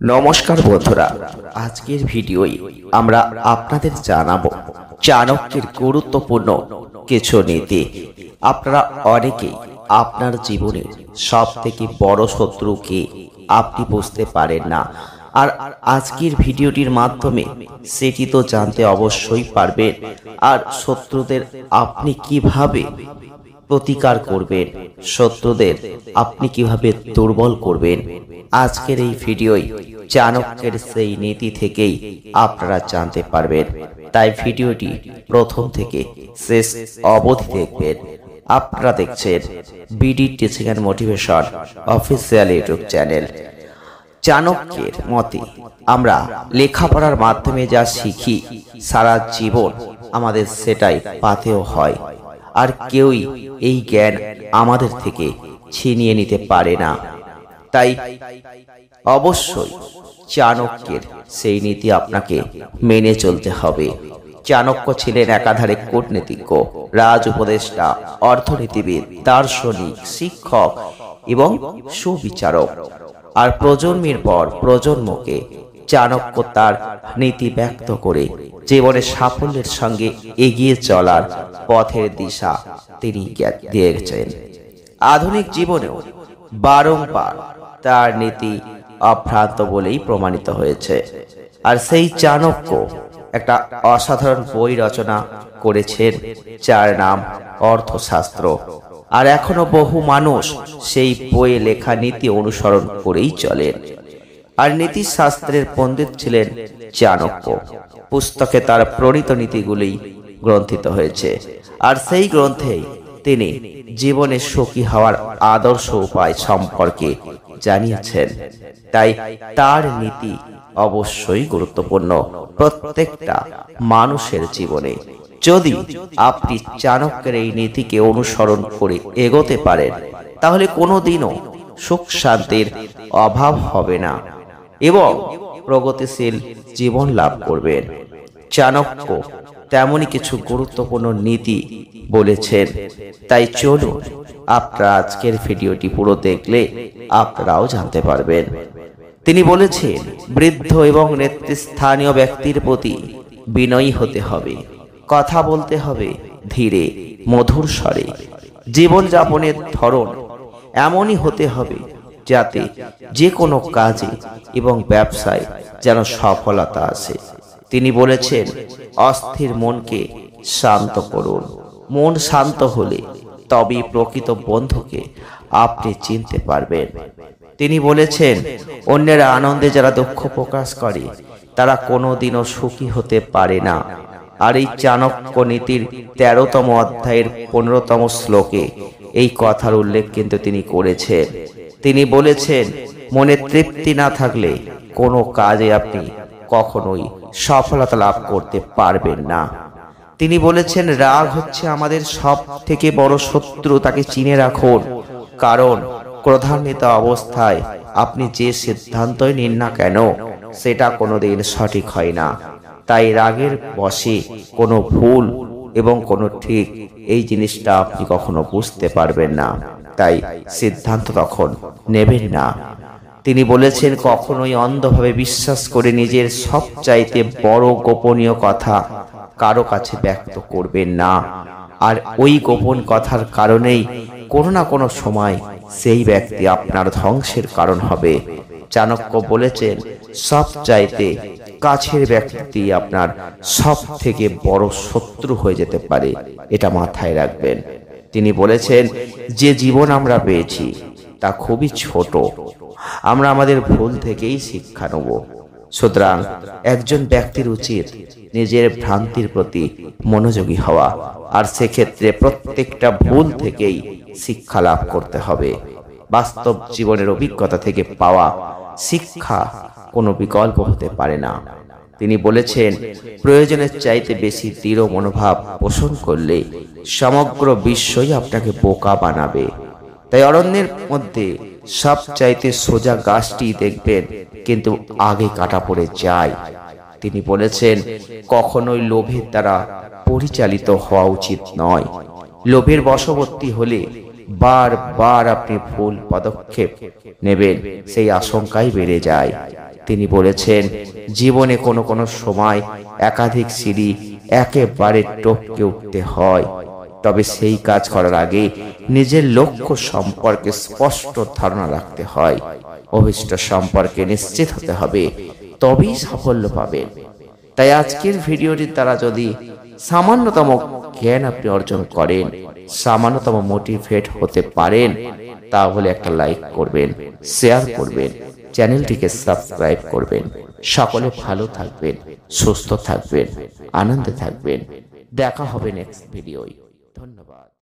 নমস্কার বন্ধুরা, আজকের ভিডিওয় আমরা আপনাদের জানাবো চাণক্যের গুরুত্বপূর্ণ কিছু নীতি। আপনারা অনেকেই আপনার জীবনে সবথেকে বড় শত্রুকে আপনি বুঝতে পারেন না, আর আজকের ভিডিওটির মাধ্যমে সেটি তো জানতে অবশ্যই পারবেন। আর শত্রুদের আপনি কিভাবে প্রতিকার করবেন, শত্রুদের আপনি কিভাবে দুর্বল করবেন, আজকের এই ভিডিওয় চাণক্যের সেই নীতি থেকেই আপনারা জানতে পারবেন। তাই ভিডিওটি প্রথম থেকে শেষ অবধি দেখবেন। আপনারা দেখছেন BD teaching and motivation official YouTube channel. চাণক্যের মতে আমরা লেখাপড়ার মাধ্যমে যা শিখি সারা জীবন আমাদের সেটাই পাথেয় হয়, আর কেউই এই জ্ঞান আমাদের থেকে ছিনিয়ে নিতে পারে না। তাই অবশ্যই চাণক্যের সেই নীতি আপনাকে মেনে চলতে হবে। চাণক্য ছিলেন একাধারে কূটনীতিজ্ঞ, রাজ উপদেষ্টা, অর্থনীতিবিদ, দার্শনিক, শিক্ষক এবং সুবিচারক। আর প্রজন্মের পর প্রজন্মকে চাণক্য তার নীতি ব্যক্ত করে জীবনে সাফল্যের সঙ্গে এগিয়ে চলার পথের দিশা তিনি দিয়েছেন। আধুনিক জীবনেও বারংবার তার নীতি অভ্রান্ত বলেই প্রমাণিত হয়েছে। আর সেই চাণক্য একটা অসাধারণ বই রচনা করেছেন, যার নাম অর্থশাস্ত্র। আর এখনো বহু মানুষ সেই বইয়ে লেখা নীতি অনুসরণ করেই চলেন। আর নীতিশাস্ত্রের পণ্ডিত ছিলেন চাণক্য। পুস্তকে তার প্রণীত নীতিগুলি গ্রন্থিত হয়েছে, আর সেই গ্রন্থেই তিনি জীবনে সুখী হওয়ার আদর্শ উপায় সম্পর্কে জানিয়েছেন। তাই তার নীতি অবশ্যই গুরুত্বপূর্ণ প্রত্যেকটা মানুষের জীবনে। যদি আপনি চাণক্যের এই নীতিকে অনুসরণ করে এগোতে পারেন, তাহলে কোনোদিনও সুখ শান্তির অভাব হবে না এবং প্রগতিশীল জীবন লাভ করবেন। চাণক্য তেমনই কিছু গুরুত্বপূর্ণ নীতি বলেছেন। তাই চলুন, আপনারা আজকের ভিডিওটি পুরো দেখলে আপনারাও জানতে পারবেন। তিনি বলেছেন, বৃদ্ধ এবং নেতৃস্থানীয় ব্যক্তির প্রতি বিনয়ী হতে হবে, কথা বলতে হবে ধীরে মধুর স্বরে, জীবনযাপনের ধরন এমনই হতে হবে যাতে যে কোনো কাজে এবং ব্যবসায় যেন সফলতা আসে। তিনি বলেছেন, অস্থির মনকে শান্ত করুন। মন শান্ত হলে তবেই প্রকৃত বন্ধুকে আপনি চিনতে পারবেন। তিনি বলেছেন, অন্যের আনন্দে যারা দুঃখ প্রকাশ করে তারা কোনোদিনও সুখী হতে পারে না। আর এই চাণক্য নীতির 13তম অধ্যায়ের 15তম শ্লোকে এই কথার উল্লেখ কিন্তু তিনি করেছেন। তিনি বলেছেন, মনে তৃপ্তি না থাকলে কোনো কাজে আপনি কখনোই সফলতা লাভ করতে পারবেন না। তিনি বলেছেন, রাগ হচ্ছে আমাদের সব থেকে বড় শত্রু, তাকে চিনে রাখুন। কারণ ক্রোধান্বিত অবস্থায় আপনি যে সিদ্ধান্তই নিন না কেন সেটা কোনোদিন সঠিক হয় না। তাই রাগের বশে কোনো ভুল এবং কোনো ঠিক এই জিনিসটা আপনি কখনো বুঝতে পারবেন না, তাই সিদ্ধান্ত তখন নেবেন না। তিনি বলেছেন, কখনোই অন্ধভাবে বিশ্বাস করে নিজের সবচাইতে বড় গোপনীয় কথা কারো কাছে ব্যক্ত করবেন না। আর ওই গোপন কথার কারণেই কোনো না কোনো সময় সেই ব্যক্তি আপনার ধ্বংসের কারণ হবে। চাণক্য বলেছেন, সবচাইতে কাছের ব্যক্তি আপনার সব থেকে বড় শত্রু হয়ে যেতে পারে, এটা মাথায় রাখবেন। তিনি বলেছেন, যে জীবন আমরা পেয়েছি তা খুবই ছোট, আমরা আমাদের ভুল থেকেই শিক্ষা নেব। সুতরাং একজন ব্যক্তির উচিত নিজের ভ্রান্তির প্রতি মনোযোগী হওয়া, আর সেক্ষেত্রে প্রত্যেকটা ভুল থেকেই শিক্ষা লাভ করতে হবে। বাস্তব জীবনের অভিজ্ঞতা থেকে পাওয়া শিক্ষা কোনো বিকল্প হতে পারে না। তিনি বলেছেন, প্রয়োজনের চাইতে বেশি দৃঢ় মনোভাব পোষণ করলে সমগ্র বিশ্বই আপনাকে বোকা বানাবে। তাই অরণ্যের মধ্যে সবচাইতে সোজা গাছটি দেখবেন, কিন্তু আগে কাটা পড়ে যায়। তিনি বলেছেন, কখনোই লোভের দ্বারা পরিচালিত হওয়া উচিত নয়। লোভের বশবর্তী হলে বারবার আপনি ভুল পদক্ষেপ নেবেন, সেই আশঙ্কাই বেড়ে যায়। তিনি বলেছেন, জীবনে কোনো কোনো সময় একাধিক সিঁড়ি একেবারে টপকে উঠতে হয়, তবে সেই কাজ করার আগে নিজের লক্ষ্য সম্পর্কে স্পষ্ট ধারণা রাখতে হয়। অভিষ্ট সম্পর্কে নিশ্চিত হতে হবে, তবেই সাফল্য পাবেন। তাই আজকের ভিডিওটির দ্বারা যদি সামান্যতম জ্ঞান আপনি অর্জন করেন, সামান্যতম মোটিভেট হতে পারেন, তাহলে একটা লাইক করবেন, শেয়ার করবেন, চ্যানেলটিকে সাবস্ক্রাইব করবেন। সকলে ভালো থাকবেন, সুস্থ থাকবেন, আনন্দে থাকবেন। দেখা হবে নেক্সট ভিডিওয়। ধন্যবাদ।